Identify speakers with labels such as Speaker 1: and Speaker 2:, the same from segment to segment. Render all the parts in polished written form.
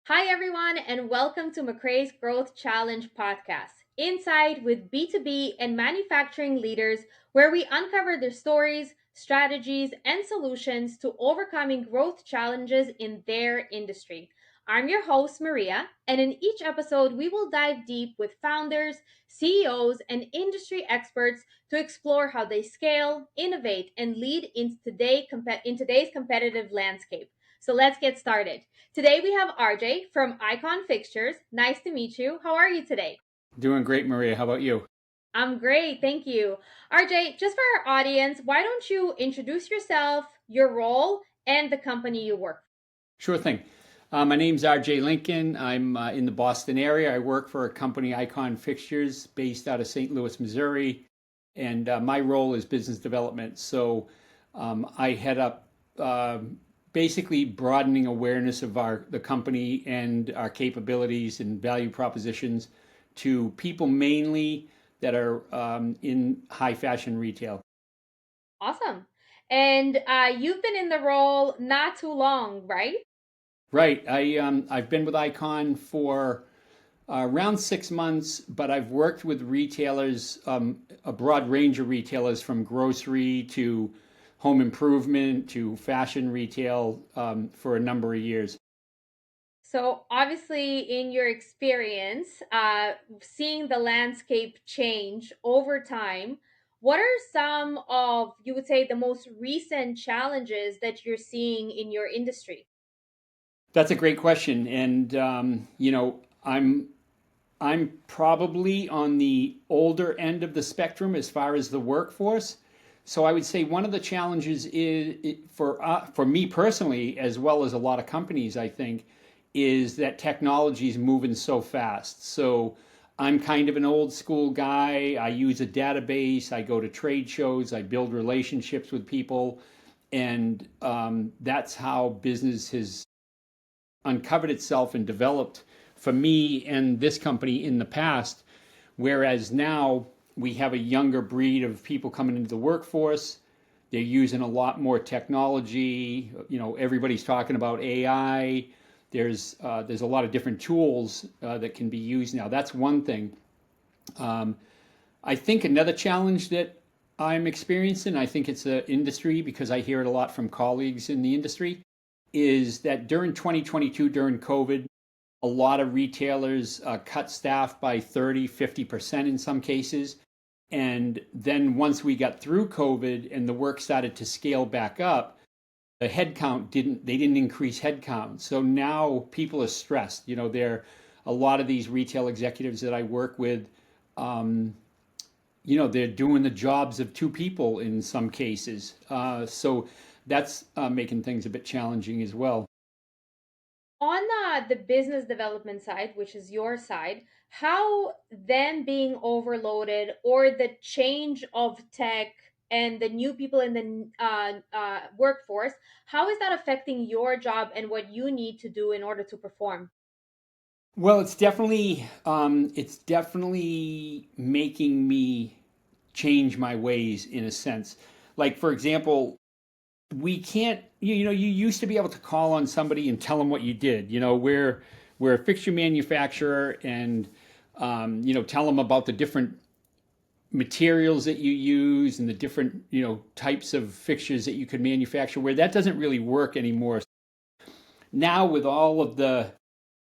Speaker 1: Hi, everyone, and welcome to MacRAE'S Growth Challenge Podcast, inside with B2B and manufacturing leaders, where we uncover their stories, strategies, and solutions to overcoming growth challenges in their industry. I'm your host, Maria, and in each episode, we will dive deep with founders, CEOs, and industry experts to explore how they scale, innovate, and lead in today's competitive landscape. So let's get started. Today we have RJ from Icon Fixtures. Nice to meet you. How are you today?
Speaker 2: Doing great, Maria. How about you?
Speaker 1: I'm great, thank you. RJ, just for our audience, why don't you introduce yourself, your role, and the company you work
Speaker 2: Sure thing. My name's RJ Lincoln. I'm in the Boston area. I work for a company, Icon Fixtures, based out of St. Louis, Missouri. And my role is business development. So I head up basically broadening awareness of the company and our capabilities and value propositions to people mainly that are in high fashion retail.
Speaker 1: for? Awesome. And you've been in the role not too long, right?
Speaker 2: Right. I've been with Icon for around 6 months, but I've worked with retailers, a broad range of retailers from grocery to home improvement to fashion retail for a number of years.
Speaker 1: So, obviously, in your experience, seeing the landscape change over time, what are some of, you would say, the most recent challenges that you're seeing in your industry?
Speaker 2: That's a great question, and I'm probably on the older end of the spectrum as far as the workforce. So I would say one of the challenges for me personally, as well as a lot of companies, I think, is that technology is moving so fast. So I'm kind of an old school guy. I use a database. I go to trade shows. I build relationships with people, and that's how business has uncovered itself and developed for me and this company in the past. Whereas now we have a younger breed of people coming into the workforce. They're using a lot more technology. Everybody's talking about AI. There's a lot of different tools that can be used now. That's one thing. Um, I think another challenge that I'm experiencing, I think it's an industry because I hear it a lot from colleagues in the industry, is that during 2022, during COVID, a lot of retailers cut staff by 30, 50% in some cases. And then once we got through COVID and the work started to scale back up, the headcount they didn't increase headcount. So now people are stressed. There a lot of these retail executives that I work with, um, they're doing the jobs of two people in some cases. So that's making things a bit challenging as well.
Speaker 1: On the business development side, which is your side, how them being overloaded or the change of tech and the new people in the workforce, how is that affecting your job and what you need to do in order to perform?
Speaker 2: Well, it's definitely making me change my ways in a sense. Like for example, we can't. You used to be able to call on somebody and tell them what you did. We're a fixture manufacturer, and tell them about the different materials that you use and the different types of fixtures that you could manufacture. Where that doesn't really work anymore now with all of the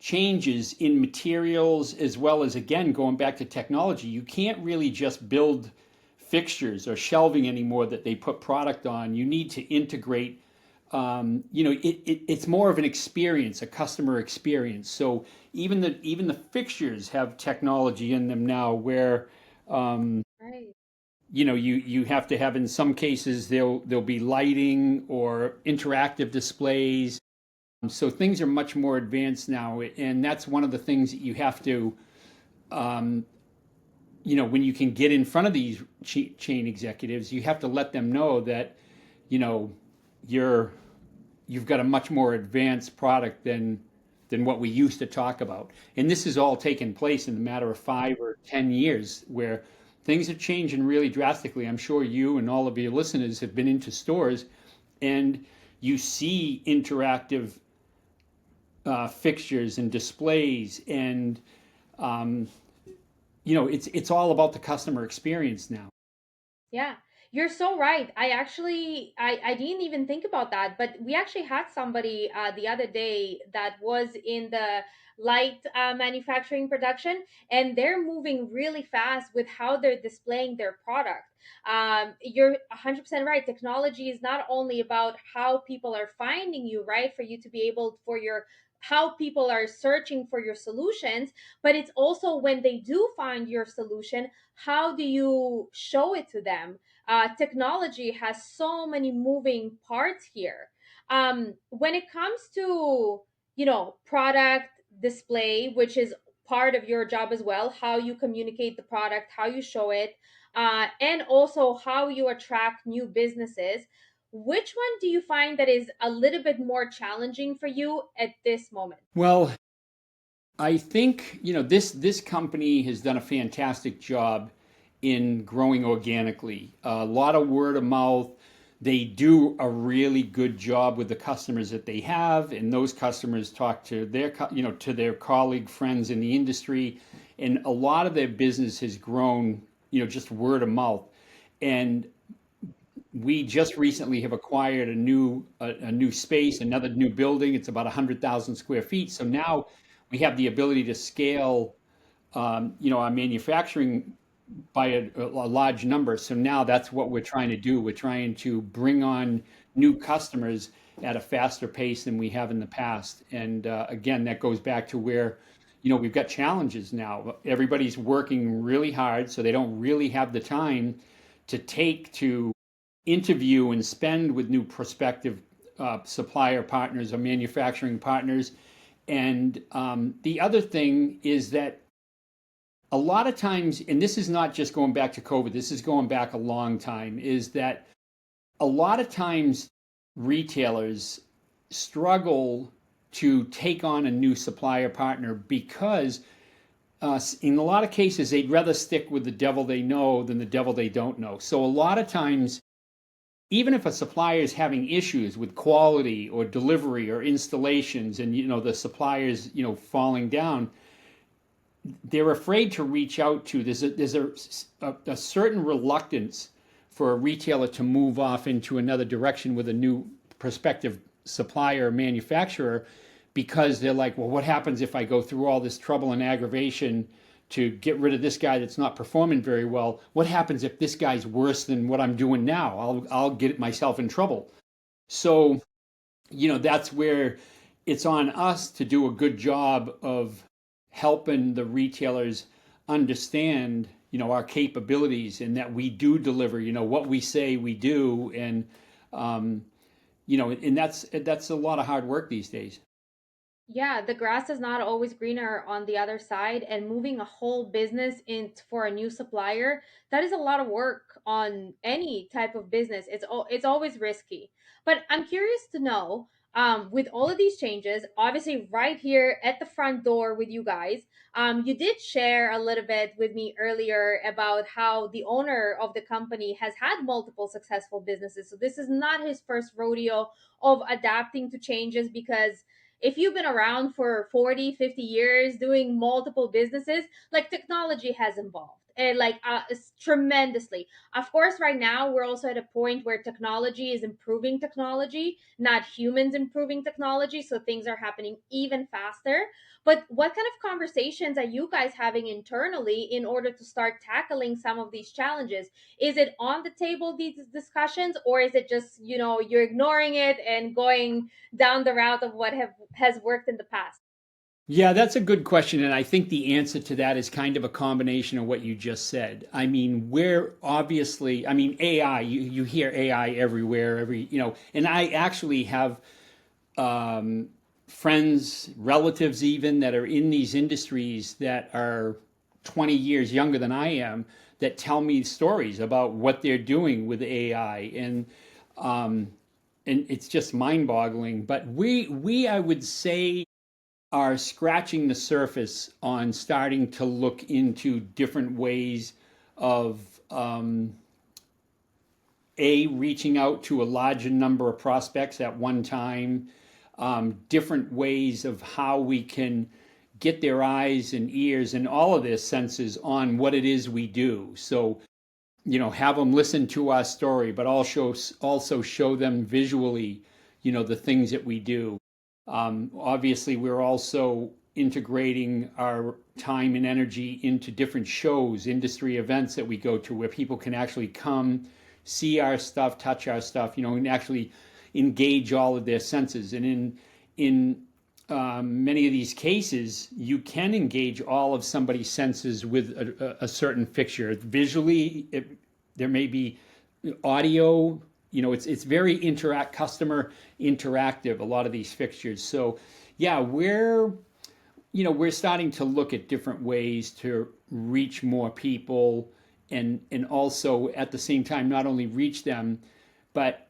Speaker 2: changes in materials as well as again going back to technology. You can't really just build fixtures or shelving anymore that they put product on. You need to integrate. It's more of an experience, a customer experience. So even the fixtures have technology in them now where
Speaker 1: Right.
Speaker 2: you have to have, in some cases, there'll be lighting or interactive displays. So things are much more advanced now, and that's one of the things that you have to, um, when you can get in front of these chain executives, you have to let them know that, you know, you're you've got a much more advanced product than what we used to talk about. And this has all taken place in the matter of 5 or 10 years, where things are changing really drastically. I'm sure you and all of your listeners have been into stores, and you see interactive fixtures and displays, and um, it's all about the customer experience now.
Speaker 1: Yeah, you're so right. I didn't even think about that, but we actually had somebody the other day that was in the light manufacturing production, and they're moving really fast with how they're displaying their product. You're 100% right. Technology is not only about how people are finding you, right, for you to be able for your how people are searching for your solutions, but it's also when they do find your solution, how do you show it to them? Technology has so many moving parts here. When it comes to, product display, which is part of your job as well, how you communicate the product, how you show it, and also how you attract new businesses, which one do you find that is a little bit more challenging for you at this moment?
Speaker 2: Well, I think this company has done a fantastic job in growing organically. A lot of word of mouth. They do a really good job with the customers that they have, and those customers talk to to their colleague friends in the industry, and a lot of their business has grown, just word of mouth. And we just recently have acquired a new space, another new building. It's about 100,000 square feet. So now we have the ability to scale, our manufacturing by a large number. So now that's what we're trying to do. We're trying to bring on new customers at a faster pace than we have in the past. And again, that goes back to where, we've got challenges now. Everybody's working really hard, so they don't really have the time to interview and spend with new prospective supplier partners or manufacturing partners. And the other thing is that a lot of times, and this is not just going back to COVID, this is going back a long time, is that a lot of times retailers struggle to take on a new supplier partner because in a lot of cases they'd rather stick with the devil they know than the devil they don't know. So a lot of times, even if a supplier is having issues with quality or delivery or installations, and the suppliers falling down, they're afraid to reach out to. There's a certain reluctance for a retailer to move off into another direction with a new prospective supplier or manufacturer, because they're like, well, what happens if I go through all this trouble and aggravation to get rid of this guy that's not performing very well? What happens if this guy's worse than what I'm doing now? I'll get myself in trouble. So, that's where it's on us to do a good job of helping the retailers understand, our capabilities, and that we do deliver, what we say we do. And, and that's a lot of hard work these days.
Speaker 1: Yeah, the grass is not always greener on the other side, and moving a whole business in for a new supplier, that is a lot of work on any type of business. It's always risky. But I'm curious to know, with all of these changes, obviously right here at the front door with you guys, you did share a little bit with me earlier about how the owner of the company has had multiple successful businesses. So this is not his first rodeo of adapting to changes, because if you've been around for 40, 50 years doing multiple businesses, like, technology has evolved, and it's tremendously. Of course, right now we're also at a point where technology is improving technology, not humans improving technology, so things are happening even faster. But what kind of conversations are you guys having internally in order to start tackling some of these challenges? Is it on the table, these discussions, or is it just, you're ignoring it and going down the route of what has worked in the past?
Speaker 2: Yeah, that's a good question. And I think the answer to that is kind of a combination of what you just said. I mean, we're obviously, AI, you hear AI everywhere, and I actually have friends, relatives even, that are in these industries that are 20 years younger than I am, that tell me stories about what they're doing with AI. And it's just mind-boggling. But I would say, are scratching the surface on starting to look into different ways of reaching out to a larger number of prospects at one time, different ways of how we can get their eyes and ears and all of their senses on what it is we do. So, have them listen to our story, but also show them visually, the things that we do. Obviously, we're also integrating our time and energy into different shows, industry events that we go to where people can actually come, see our stuff, touch our stuff, and actually engage all of their senses. And in many of these cases, you can engage all of somebody's senses with a certain fixture. Visually, there may be audio. It's very customer interactive. A lot of these fixtures. So, yeah, we're starting to look at different ways to reach more people, and also at the same time not only reach them, but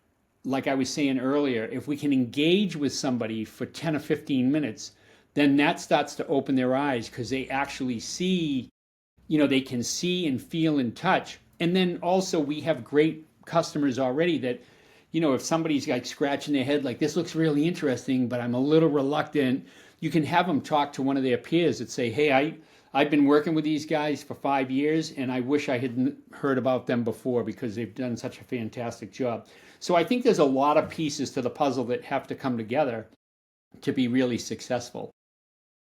Speaker 2: like I was saying earlier, if we can engage with somebody for 10 or 15 minutes, then that starts to open their eyes because they actually see, they can see and feel and touch. And then also we have great customers already that, if somebody's like scratching their head, like this looks really interesting, but I'm a little reluctant, you can have them talk to one of their peers that say, hey, I've been working with these guys for 5 years, and I wish I had heard about them before because they've done such a fantastic job. So I think there's a lot of pieces to the puzzle that have to come together to be really successful.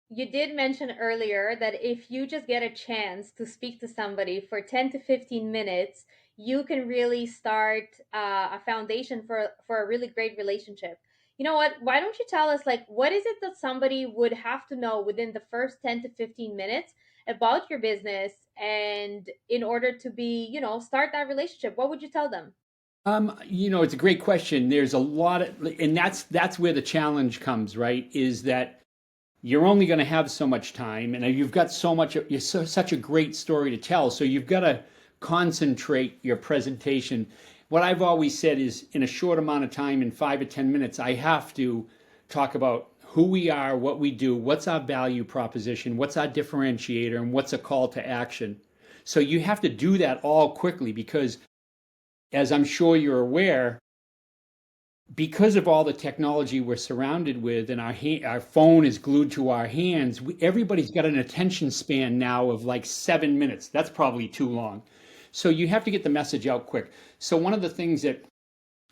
Speaker 1: You did mention earlier that if you just get a chance to speak to somebody for 10 to 15 minutes, you can really start a foundation for a really great relationship. You know what? Why don't you tell us, like, what is it that somebody would have to know within the first 10 to 15 minutes about your business, and in order to be, start that relationship? What would you tell them?
Speaker 2: It's a great question. There's a lot of, and that's where the challenge comes, right? Is that you're only going to have so much time, and you've got such a great story to tell. So you've got to concentrate your presentation. What I've always said is, in a short amount of time, in 5 or 10 minutes, I have to talk about who we are, what we do, what's our value proposition, what's our differentiator, and what's a call to action. So you have to do that all quickly because, as I'm sure you're aware, because of all the technology we're surrounded with, and our phone is glued to our hands, everybody's got an attention span now of like 7 minutes. That's probably too long. So you have to get the message out quick. So one of the things that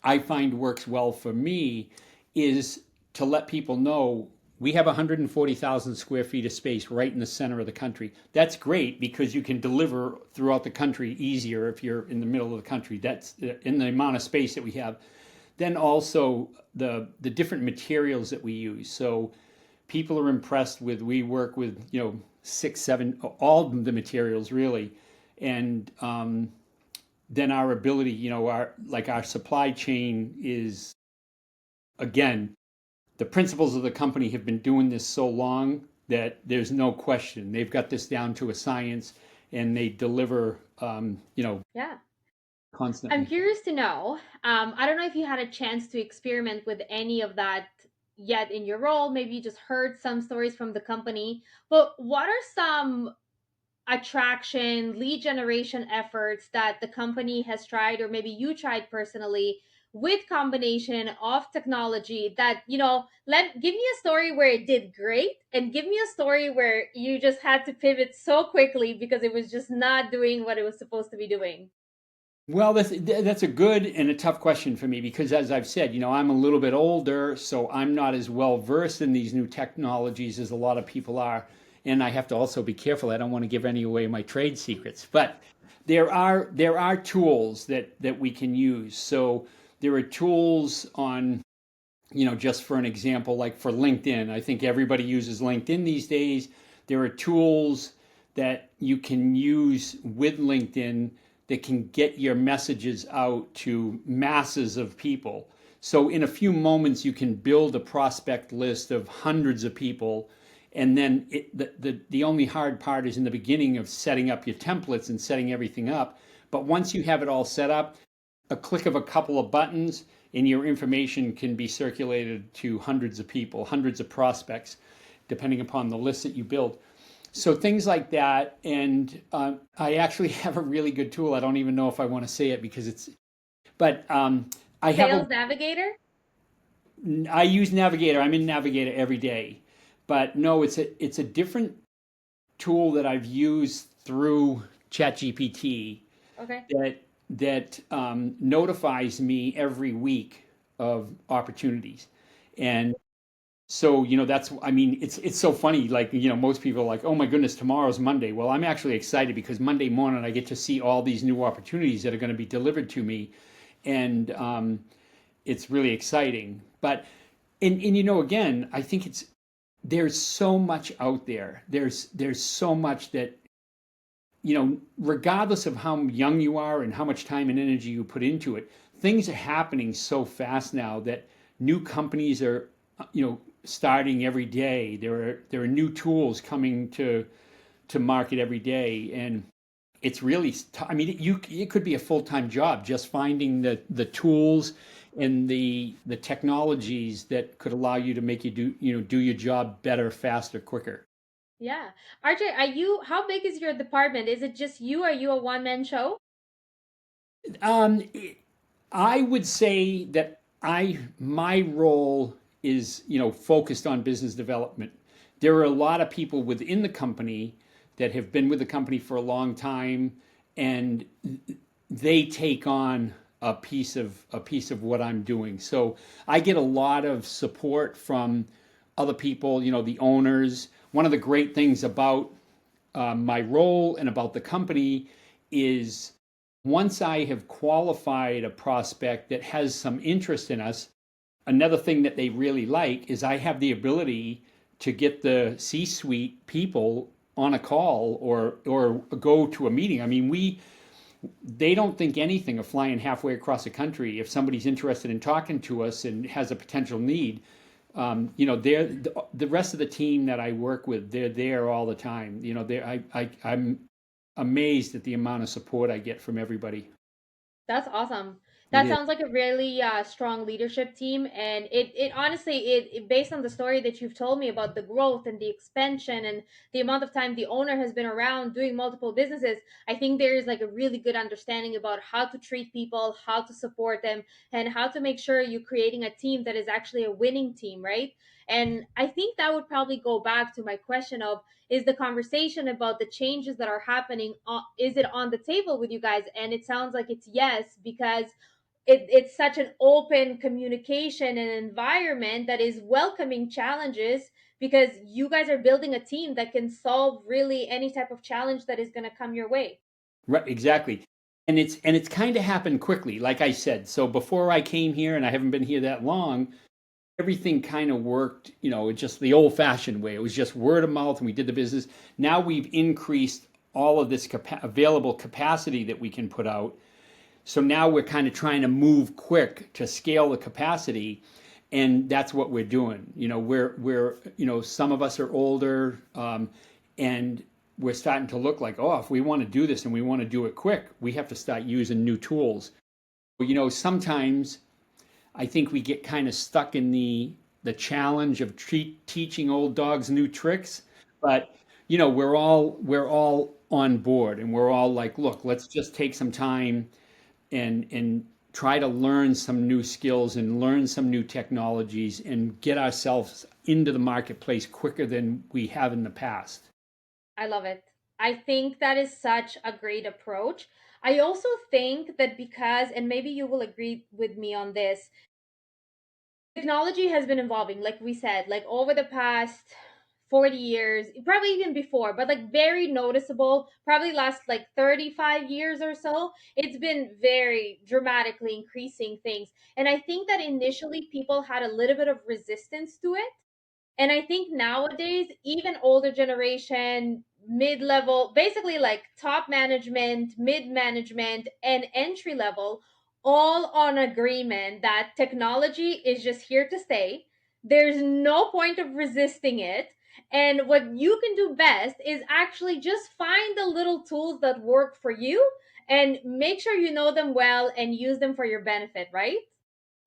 Speaker 2: I find works well for me is to let people know we have 140,000 square feet of space right in the center of the country. That's great because you can deliver throughout the country easier if you're in the middle of the country. That's in the amount of space that we have. Then also the different materials that we use. So people are impressed with, we work with, 6, 7, all the materials really. And then our ability, our supply chain is, again, the principals of the company have been doing this so long that there's no question. They've got this down to a science, and they deliver,
Speaker 1: Yeah. I'm
Speaker 2: constantly.
Speaker 1: curious to know. I don't know if you had a chance to experiment with any of that yet in your role. Maybe you just heard some stories from the company. But what are some attraction, lead generation efforts that the company has tried, or maybe you tried personally, with combination of technology that, let give me a story where it did great, and give me a story where you just had to pivot so quickly because it was just not doing what it was supposed to be doing.
Speaker 2: Well, that's a good and a tough question for me because, as I've said, I'm a little bit older, so I'm not as well versed in these new technologies as a lot of people are, and I have to also be careful. I don't want to give any away my trade secrets, but there are tools that we can use. So there are tools on, just for an example, like for LinkedIn. I think everybody uses LinkedIn these days. There are tools that you can use with LinkedIn that can get your messages out to masses of people. So in a few moments, you can build a prospect list of hundreds of people. And then the only hard part is in the beginning of setting up your templates and setting everything up. But once you have it all set up, a click of a couple of buttons and your information can be circulated to hundreds of people, hundreds of prospects, depending upon the list that you build. So things like that. And I actually have a really good tool. I don't even know if I want to say it because but I have a,
Speaker 1: Sales Navigator?
Speaker 2: I use Navigator. I'm in Navigator every day, but no, it's a different tool that I've used through ChatGPT
Speaker 1: Okay.
Speaker 2: that notifies me every week of opportunities. And so, that's, I mean, it's so funny. Like, most people are like, oh my goodness, tomorrow's Monday. Well, I'm actually excited because Monday morning I get to see all these new opportunities that are going to be delivered to me. And it's really exciting. But, and again, I think there's so much out there. There's so much that, regardless of how young you are and how much time and energy you put into it, things are happening so fast now that new companies are, starting every day. There are new tools coming to market every day, and it's really, I mean, it could be a full-time job just finding the tools and the technologies that could allow you to make you do your job better, faster, quicker.
Speaker 1: Yeah. RJ, how big is your department? Is it just you? Are you a one-man show?
Speaker 2: Um, I would say that my role is, focused on business development. There are a lot of people within the company that have been with the company for a long time, and they take on a piece of what I'm doing. So I get a lot of support from other people, the owners. One of the great things about my role and about the company is once I have qualified a prospect that has some interest in us, another thing that they really like is I have the ability to get the C-suite people on a call or go to a meeting. I mean, they don't think anything of flying halfway across the country if somebody's interested in talking to us and has a potential need. They're the rest of the team that I work with. They're there all the time. I'm amazed at the amount of support I get from everybody.
Speaker 1: That's awesome.
Speaker 2: It
Speaker 1: That
Speaker 2: is.
Speaker 1: sounds like a really strong leadership team, and it honestly based on the story that you've told me about the growth and the expansion and the amount of time the owner has been around doing multiple businesses. I think there is like a really good understanding about how to treat people, how to support them, and how to make sure you're creating a team that is actually a winning team, right? And I think that would probably go back to my question of, is the conversation about the changes that are happening, is it on the table with you guys? And it sounds like it's yes, because it's such an open communication and environment that is welcoming challenges, because you guys are building a team that can solve really any type of challenge that is going to come your way.
Speaker 2: Right, exactly. And it's kind of happened quickly, like I said. So before I came here, and I haven't been here that long, everything kind of worked, just the old-fashioned way. It was just word of mouth, and we did the business. Now we've increased all of this available capacity that we can put out. So now we're kind of trying to move quick to scale the capacity, and that's what we're doing. Some of us are older, and we're starting to look like, oh, if we want to do this and we want to do it quick, we have to start using new tools. Sometimes I think we get kind of stuck in the challenge of teaching old dogs new tricks, but we're all on board, and we're all like, look, let's just take some time and try to learn some new skills and learn some new technologies and get ourselves into the marketplace quicker than we have in the past.
Speaker 1: I love it. I think that is such a great approach. I also think that because, and maybe you will agree with me on this, technology has been evolving, like we said, like over the past 40 years, probably even before, but like very noticeable, probably last like 35 years or so. It's been very dramatically increasing things. And I think that initially people had a little bit of resistance to it, and I think nowadays, even older generation, mid level, basically like top management, mid management, and entry level, all on agreement that technology is just here to stay. There's no point of resisting it. And what you can do best is actually just find the little tools that work for you and make sure you know them well and use them for your benefit, right?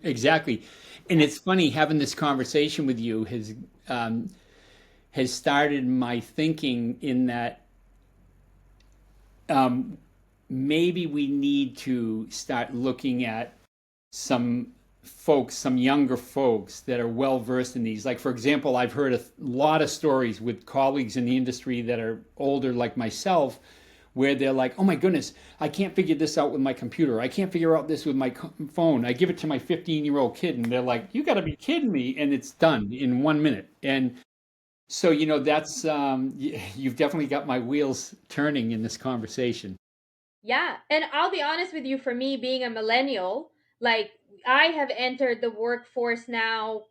Speaker 2: Exactly. And it's funny having this conversation with you has started my thinking in that maybe we need to start looking at some folks, some younger folks that are well versed in these. Like, for example, I've heard a lot of stories with colleagues in the industry that are older, like myself, where they're like, oh my goodness, I can't figure this out with my computer. I can't figure out this with my phone. I give it to my 15-year-old kid, and they're like, you got to be kidding me. And it's done in 1 minute. And so, that's, you've definitely got my wheels turning in this conversation.
Speaker 1: Yeah. And I'll be honest with you, for me being a millennial, like I have entered the workforce now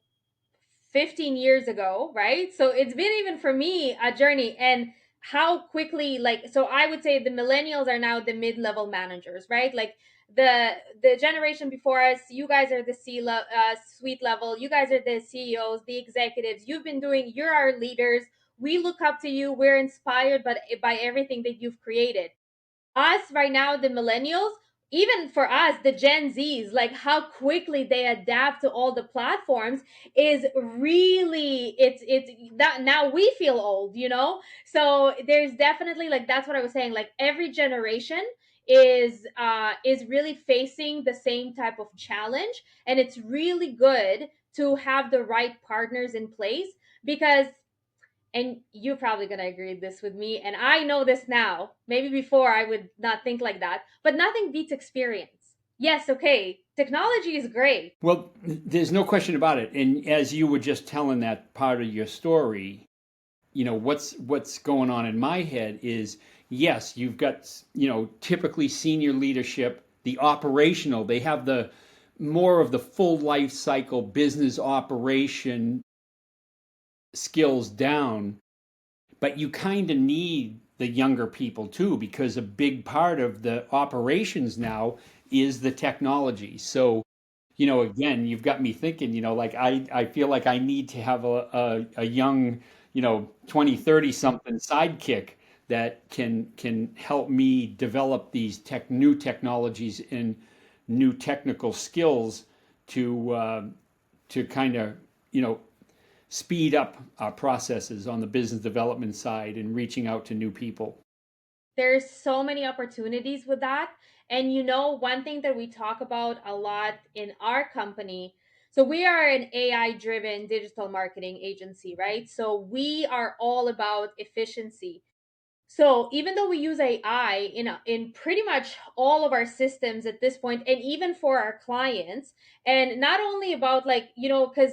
Speaker 1: 15 years ago, right? So it's been, even for me, a journey. And how quickly, like, so I would say the millennials are now the mid-level managers, right? Like the generation before us, you guys are the suite level, you guys are the CEOs, the executives. You're our leaders. We look up to you. We're inspired by everything that you've created. Us right now, the millennials, even for us, the Gen Zs, like how quickly they adapt to all the platforms is really, it's that now we feel old, So there's definitely, like, that's what I was saying, like every generation is really facing the same type of challenge, and it's really good to have the right partners in place, because, and you're probably going to agree this with me, and I know this now, maybe before I would not think like that, but nothing beats experience. Yes, okay, technology is great.
Speaker 2: Well, there's no question about it. And as you were just telling that part of your story, what's going on in my head is, yes, you've got, typically senior leadership, the operational, they have the more of the full life cycle business operation skills down, but you kind of need the younger people too, because a big part of the operations now is the technology. So, again, you've got me thinking, like I feel like I need to have a young, 20, 30 something sidekick that can help me develop these new technologies and new technical skills to kind of, you know, speed up our processes on the business development side and reaching out to new people.
Speaker 1: There's so many opportunities with that. And one thing that we talk about a lot in our company, so we are an AI driven digital marketing agency, right? So we are all about efficiency. So even though we use AI in pretty much all of our systems at this point, and even for our clients, and not only about, like, because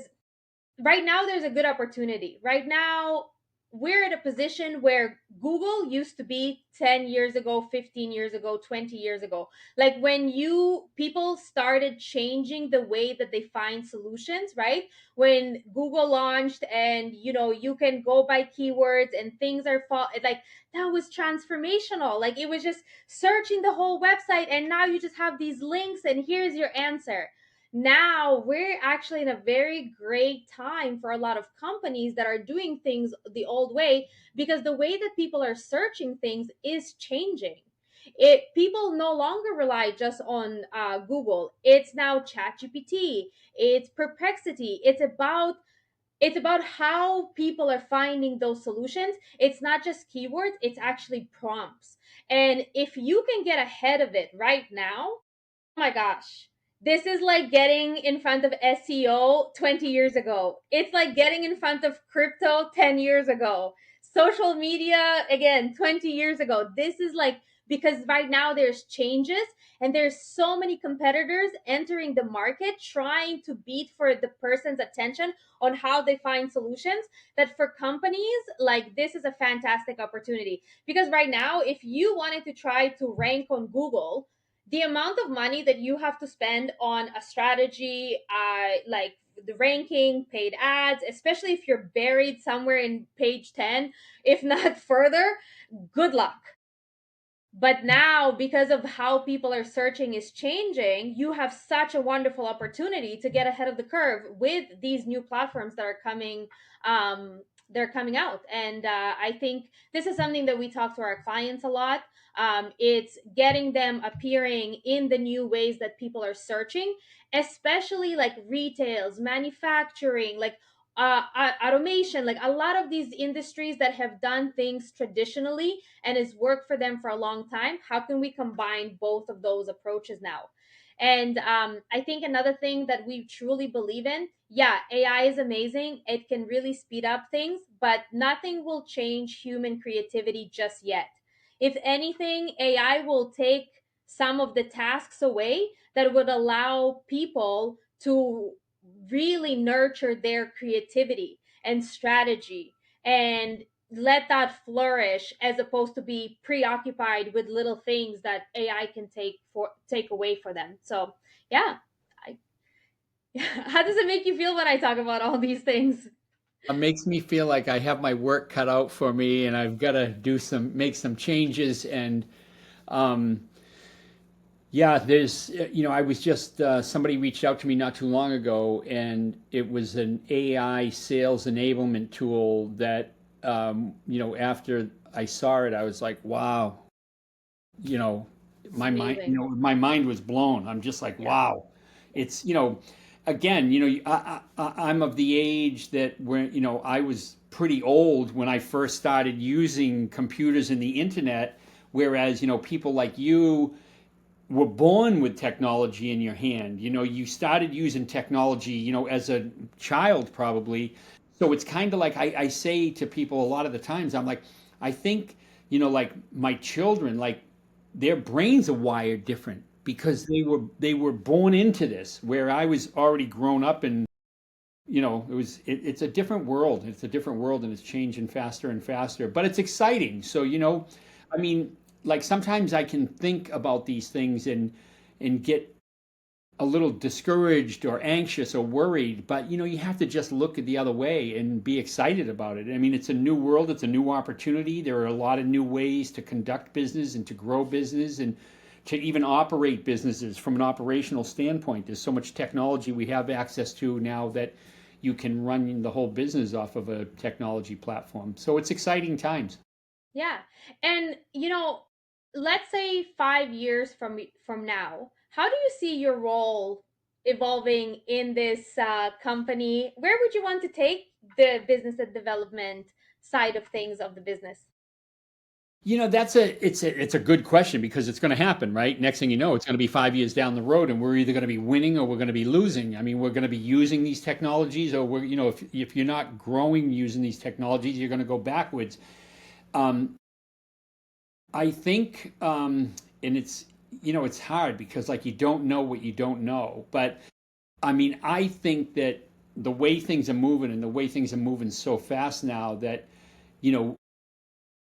Speaker 1: right now there's a good opportunity. Right now, we're at a position where Google used to be 10 years ago, 15 years ago, 20 years ago. Like when people started changing the way that they find solutions, right? When Google launched, and you can go by keywords and things like, that was transformational. Like it was just searching the whole website, and now you just have these links and here's your answer. Now we're actually in a very great time for a lot of companies that are doing things the old way, because the way that people are searching things is changing. People no longer rely just on Google. It's now ChatGPT, it's Perplexity. It's about how people are finding those solutions. It's not just keywords, it's actually prompts. And if you can get ahead of it right now, my gosh. This is like getting in front of SEO 20 years ago. It's like getting in front of crypto 10 years ago. Social media, again, 20 years ago. This is like, because right now there's changes, and there's so many competitors entering the market trying to beat for the person's attention on how they find solutions, that for companies, like, this is a fantastic opportunity. Because right now, if you wanted to try to rank on Google, the amount of money that you have to spend on a strategy, like the ranking, paid ads, especially if you're buried somewhere in page 10, if not further, good luck. But now, because of how people are searching is changing, you have such a wonderful opportunity to get ahead of the curve with these new platforms that are coming. They're coming out, and I think this is something that we talk to our clients a lot. It's getting them appearing in the new ways that people are searching, especially like retails, manufacturing, like automation, like a lot of these industries that have done things traditionally and it's worked for them for a long time. How can we combine both of those approaches now? And I think another thing that we truly believe in, yeah, AI is amazing. It can really speed up things, but nothing will change human creativity just yet. If anything, AI will take some of the tasks away that would allow people to really nurture their creativity and strategy and let that flourish, as opposed to be preoccupied with little things that AI can take away for them. So yeah, I, how does it make you feel when I talk about all these things?
Speaker 2: It makes me feel like I have my work cut out for me, and I've got to make some changes. And um, yeah, I was just somebody reached out to me not too long ago, and it was an AI sales enablement tool that, after I saw it, I was like, wow, you know,
Speaker 1: It's amazing.
Speaker 2: my mind was blown. I'm just like,
Speaker 1: Yeah.
Speaker 2: wow. It's, again, I'm of the age that when, I was pretty old when I first started using computers and the internet, whereas, people like you were born with technology in your hand. You started using technology, as a child probably. So it's kind of like I say to people a lot of the times, I'm like, I think, like my children, like their brains are wired different because they were born into this, where I was already grown up, and it's a different world. It's a different world, and it's changing faster and faster. But it's exciting. So I mean, like sometimes I can think about these things and get a little discouraged or anxious or worried. But you have to just look at the other way and be excited about it. I mean, it's a new world. It's a new opportunity. There are a lot of new ways to conduct business and to grow business and to even operate businesses from an operational standpoint. There's so much technology we have access to now that you can run the whole business off of a technology platform. So it's exciting times.
Speaker 1: Yeah. And let's say 5 years from now, how do you see your role evolving in this company? Where would you want to take the business and development side of things of the business?
Speaker 2: It's a good question because it's going to happen, right? Next thing you know, it's going to be 5 years down the road, and we're either going to be winning or we're going to be losing. I mean, we're going to be using these technologies, or if you're not growing using these technologies, you're going to go backwards. Um, I think, and it's hard because like you don't know what you don't know. But I mean, I think that the way things are moving and the way things are moving so fast now that, you know,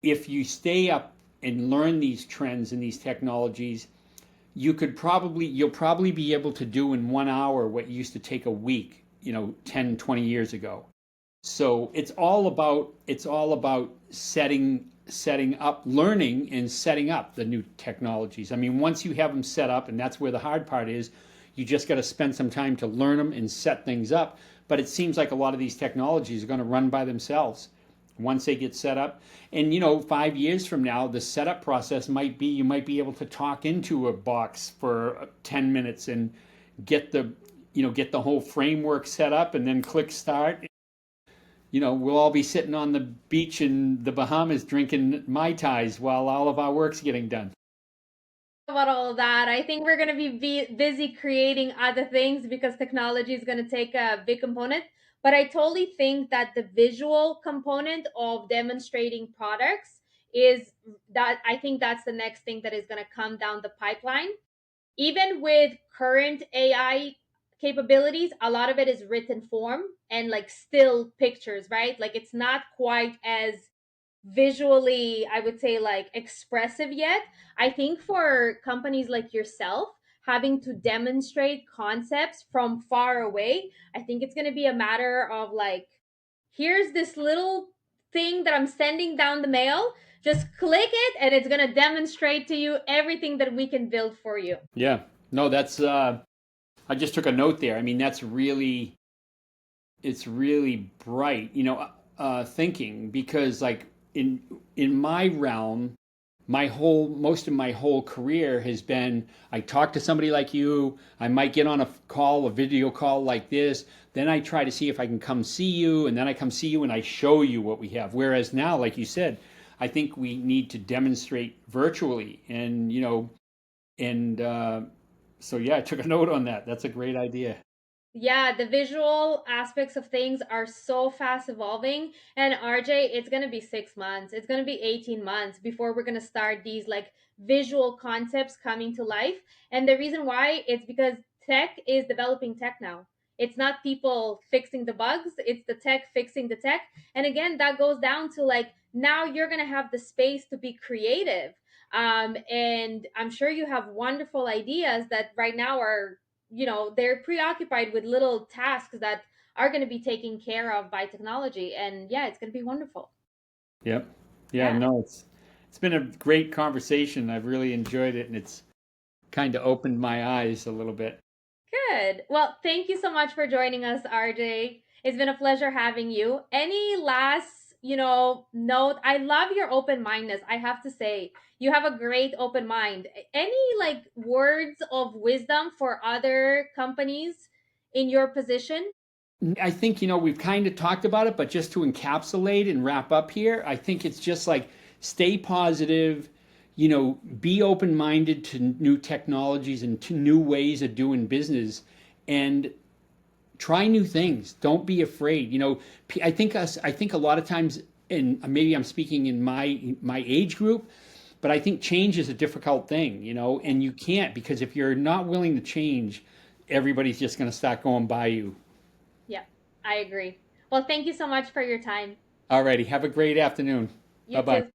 Speaker 2: if you stay up and learn these trends and these technologies, you'll probably be able to do in 1 hour what used to take a week, 10, 20 years ago. So it's all about setting up, learning and setting up the new technologies. I mean, once you have them set up, and that's where the hard part is, you just got to spend some time to learn them and set things up. But it seems like a lot of these technologies are going to run by themselves once they get set up. And 5 years from now, the setup process might be you might be able to talk into a box for 10 minutes and get the whole framework set up and then click start. We'll all be sitting on the beach in the Bahamas drinking Mai Tais while all of our work's getting done.
Speaker 1: About all of that, I think we're going to be busy creating other things because technology is going to take a big component. But I totally think that the visual component of demonstrating products is that I think that's the next thing that is going to come down the pipeline. Even with current AI capabilities, a lot of it is written form and like still pictures, right? Like it's not quite as visually, I would say, like expressive yet. I think for companies like yourself, having to demonstrate concepts from far away, I think it's going to be a matter of like, here's this little thing that I'm sending down the mail. Just click it and it's going to demonstrate to you everything that we can build for you.
Speaker 2: Yeah. No, that's I just took a note there. I mean, it's really bright, thinking because like in my realm, most of my whole career has been I talk to somebody like you, I might get on a video call like this, then I try to see if I can come see you, and then I come see you and I show you what we have. Whereas now, like you said, I think we need to demonstrate virtually, and So yeah, I took a note on that. That's a great idea.
Speaker 1: Yeah, the visual aspects of things are so fast evolving. And RJ, it's going to be 6 months, it's going to be 18 months before we're going to start these like visual concepts coming to life. And the reason why it's because tech is developing tech now. It's not people fixing the bugs, it's the tech fixing the tech. And again, that goes down to like now you're going to have the space to be creative. And I'm sure you have wonderful ideas that right now are, they're preoccupied with little tasks that are going to be taken care of by technology, and yeah, it's going to be wonderful.
Speaker 2: Yep. Yeah,
Speaker 1: Yeah.
Speaker 2: no, it's been a great conversation. I've really enjoyed it, and it's kind of opened my eyes a little bit.
Speaker 1: Good. Well, thank you so much for joining us, RJ. It's been a pleasure having you. Any last, note? I love your open mindedness. I have to say, you have a great open mind. Any like words of wisdom for other companies in your position?
Speaker 2: I think, we've kind of talked about it, but just to encapsulate and wrap up here, I think it's just like stay positive, be open minded to new technologies and to new ways of doing business, and try new things. Don't be afraid. I think a lot of times, and maybe I'm speaking in my age group, but I think change is a difficult thing, and you can't, because if you're not willing to change, everybody's just going to start going by you.
Speaker 1: Yeah, I agree. Well, thank you so much for your time.
Speaker 2: Alrighty, have a great afternoon.
Speaker 1: You
Speaker 2: Bye bye.
Speaker 1: too.